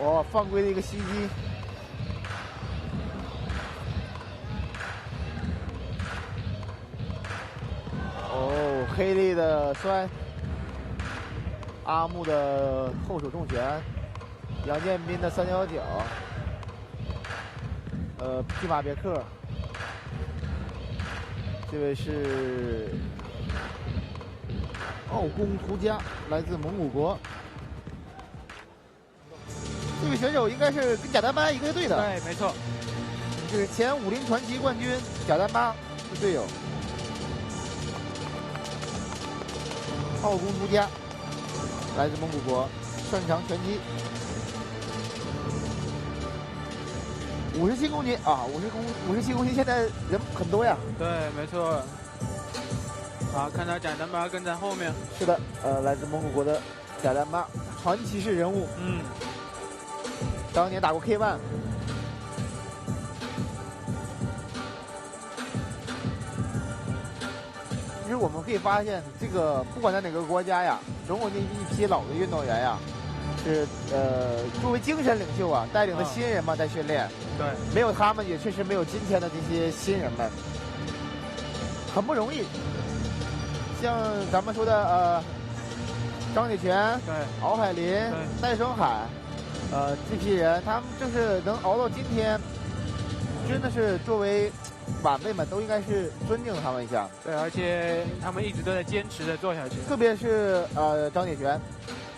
哦，犯规的一个袭击。哦，黑利的摔，阿木的后手重拳，杨建斌的三角脚，匹马别克，这位是奥宫图家，来自蒙古国。这位选手应该是跟贾丹巴一个队的，对，没错，是前50传奇冠军贾丹巴的队友。奥宫图家，来自蒙古国，擅长拳击，57公斤啊，57公斤，现在人很多呀。对，没错。好，看到贾丹巴跟在后面。是的，来自蒙古国的贾丹巴，传奇式人物。当年打过 K1。其实我们可以发现，这个不管在哪个国家呀，总有那一批老的运动员呀，是作为精神领袖啊，带领的新人嘛在训练。对，没有他们，也确实没有今天的这些新人们，很不容易。像咱们说的张铁拳、对，敖海林、戴双海，这批人，他们就是能熬到今天，真的是作为晚辈们都应该是尊敬他们一下。对，而且他们一直都在坚持的做下去。特别是张铁拳，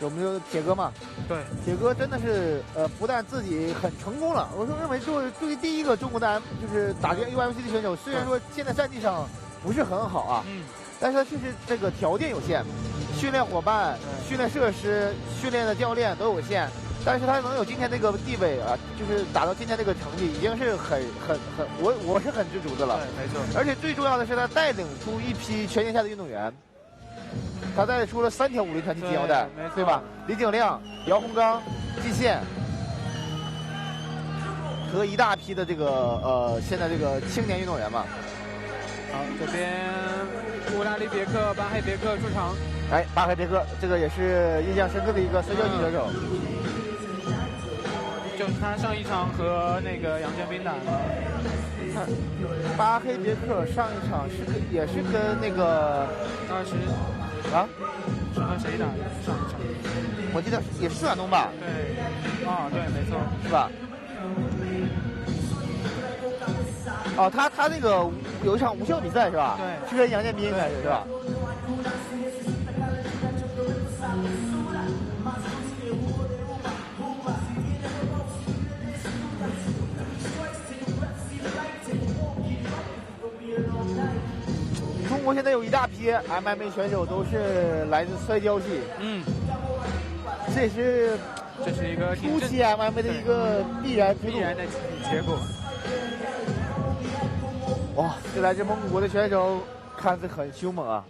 我们说铁哥嘛，对，铁哥真的是不但自己很成功了，我认为作为第一个中国的就是打进 UFC 的选手，虽然说现在战绩上不是很好啊，但是他确实这个条件有限，训练伙伴、训练设施、训练的教练都有限。但是他能有今天这个地位啊，就是打到今天这个成绩，已经是我是很知足的了。对，没错。而且最重要的是，他带领出一批全天下的运动员，他带出了3条50传奇金腰带，对吧？李景亮、姚洪刚、季宪和一大批的这个现在这个青年运动员嘛。好，这边乌拉里别克、巴黑别克出场。哎，巴黑别克这个也是印象深刻的一个摔跤级选手。就是他上一场和那个杨建斌打的。巴黑别克上一场也是跟那个20啊，是和谁打的？上一场我记得也是孙亚东吧？对，对，没错，是吧？哦，他那个有一场无效比赛是吧？对，是跟杨建斌开始是吧？中国现在有一大批 MMA 选手都是来自摔跤系，这是一个初期 MMA 的一个必然的结果。哇，这来自蒙古国的选手看着很凶猛啊！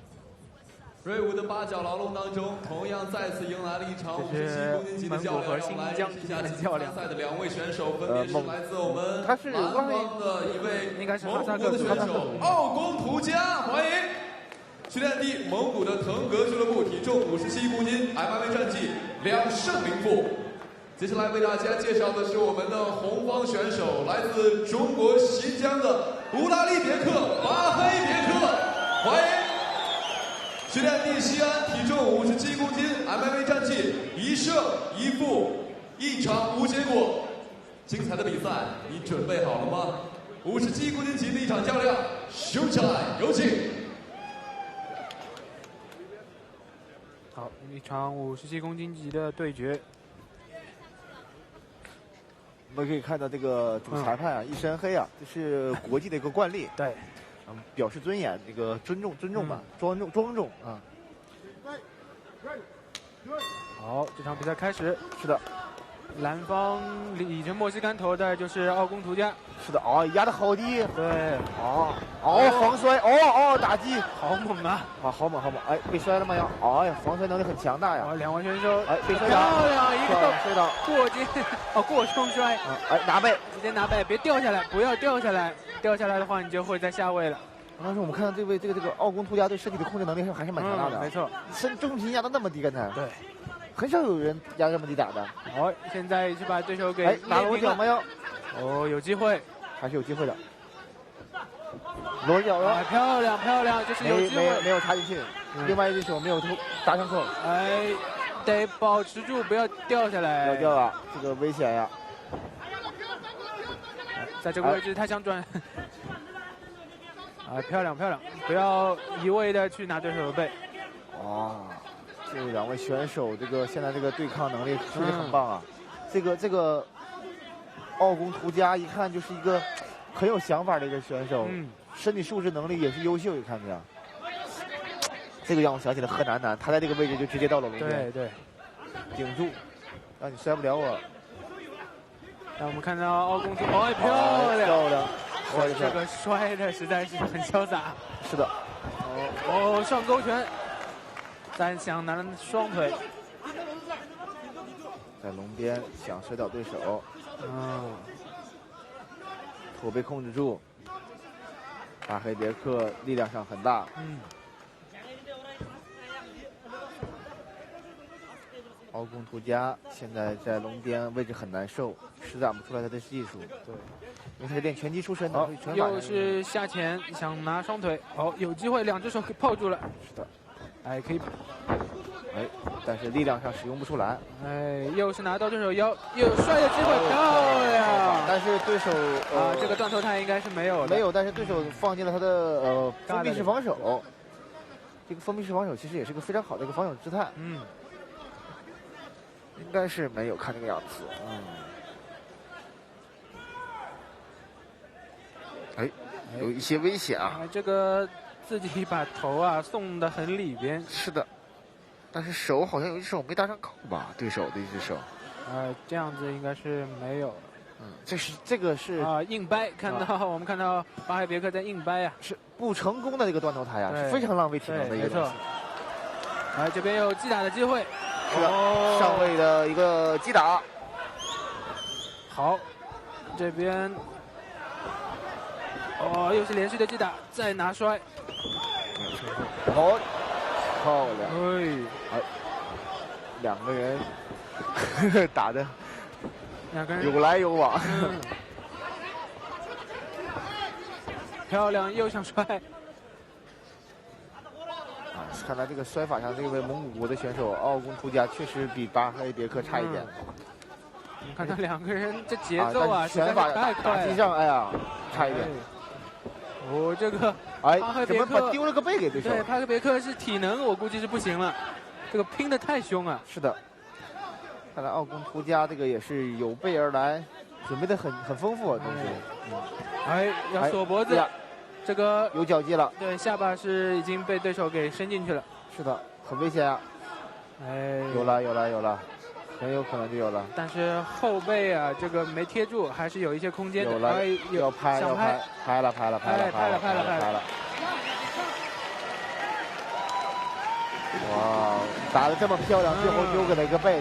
锐舞的八角牢笼当中，同样再次迎来了一场57公斤级的较量，让我们来认识一下竞赛的2位选手，分别是来自我们南方的一位蒙古的选手奥宫图家，欢迎。训练地蒙古的腾格俱乐部，体重57公斤 ，MMA 战绩2胜0负。接下来为大家介绍的是我们的红方选手，来自中国新疆的乌拉里别克、巴黑别克，欢迎。训练地西安，体重57公斤 ，MMA 战绩1胜1负，1场无结果。精彩的比赛，你准备好了吗？57公斤级的一场较量 ，Showtime， 有请。好，一场57公斤级的对决。我们可以看到这个主裁判啊，一身黑啊，这是国际的一个惯例。对。表示尊严，这个尊重吧，庄重啊。好，这场比赛开始。是的，蓝方理着墨西哥头的就是奥宫图家。是的，压得好低。对，防摔，打击，好猛啊！好猛！哎，被摔了吗？哎呀，防摔能力很强大呀。2位选手，哎，被摔倒，漂亮一个摔倒，过冲摔。哎，拿背，直接拿背，别掉下来，不要掉下来。掉下来的话，你就会在下位了。当时我们看到这个奥宫图家对身体的控制能力还是蛮强大的。没错，重心压得那么低，刚才。对。很少有人压这么低打的。好，现在是把对手给拿裸脚没有？哦，有机会，还是有机会的。裸脚了，漂亮漂亮，这是有机会，没有插进去。另外一只手没有搭上扣。哎，得保持住，不要掉下来。掉了，这个危险呀！在这个位置他想转。漂亮漂亮，不要一味的去拿对手的背。哇，这两位选手现在这个对抗能力确实很棒啊！这个奥宫图家一看就是一个很有想法的一个选手，身体素质能力也是优秀，你看见？这个让我想起了贺楠楠，他在这个位置就直接到了龙边，对，顶住，让你摔不了我。让我们看到奥宫图，漂亮。这个摔的实在是很潇洒。是的。上勾拳，但想拿双腿。在龙边想摔倒对手。头被控制住。大黑别克力量上很大。奥宫图家现在在龙边位置很难受，施展不出来他的技术。对，因为他是练拳击出身的。又是下潜想拿双腿，有机会，两只手给抱住了。是的，可以。但是力量上使用不出来。又是拿到对手腰，又有摔的机会，漂亮。但是对手这个断头台应该是没有的。没有，但是对手放进了他的封闭式防守。这个封闭式防守其实也是个非常好的一个防守姿态。应该是没有，看这个样子。有一些危险啊。这个自己把头送得很里边。是的，但是手好像有一只手没搭上扣吧？对手的一只手。这样子应该是没有。这个是硬掰，我们看到巴海别克在硬掰是不成功的这个断头台是非常浪费体能的一个东西。这边有击打的机会。是的，上位的一个击打。好，这边又是连续的击打，再拿摔。好，漂亮。两个人打的有来有往。漂亮，又想摔。看来这个摔法上，这位蒙古国的选手奥宫图家确实比巴黑别克差一点。我们看到两个人这节奏拳法太快，打击上差一点。这个怎么把丢了个背给对手？对，巴黑别克是体能，我估计是不行了，这个拼得太凶啊。是的，看来奥宫图家这个也是有备而来，准备的很丰富东西。要锁脖子。这个有脚技了，对，下巴是已经被对手给伸进去了。是的，很危险啊！有了，很有可能就有了。但是后背这个没贴住，还是有一些空间的。有了，要拍了。哇，打得这么漂亮，最后丢给了一个背，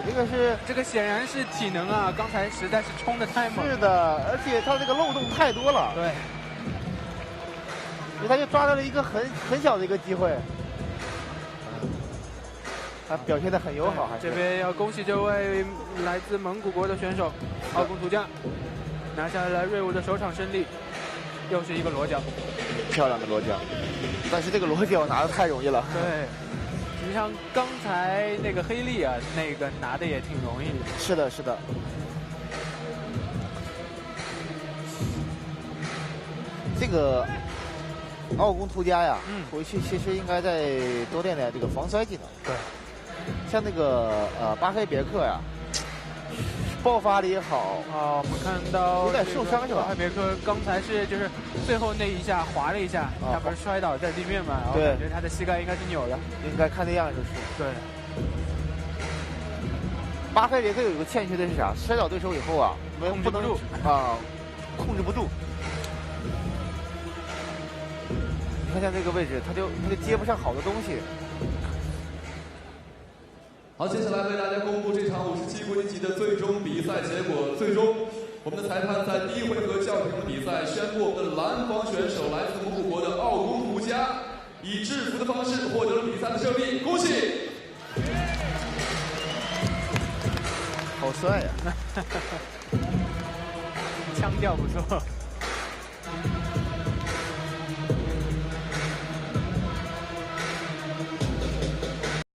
这个显然是体能刚才实在是冲得太猛。是的，而且他这个漏洞太多了。对。他就抓到了一个很小的一个机会，他表现得很友好。这边要恭喜这位来自蒙古国的选手奥宫图家拿下了锐舞的首场胜利，又是一个裸脚，漂亮的裸脚。但是这个裸脚拿得太容易了。对，你像刚才那个黑利那个拿的也挺容易。是的。这个奥宫图家回去其实应该再多练练这个防摔技能。对，像那个巴黑别克爆发力也好。我们看到有点受伤是吧？巴黑别克刚才就是最后那一下滑了一下，他不是摔倒在地面嘛？然后感觉他的膝盖应该是扭了。应该看那样就是。对。巴黑别克有一个欠缺的是啥？摔倒对手以后不能控制不住。看像这个位置，他就接不上好的东西。好，接下来为大家公布这场57国级的最终比赛结果。最终，我们的裁判在第一回合叫停的比赛，宣布我们的蓝方选手来自蒙古国的奥宫图家以制服的方式获得了比赛的胜利，恭喜！好帅呀！腔调不错。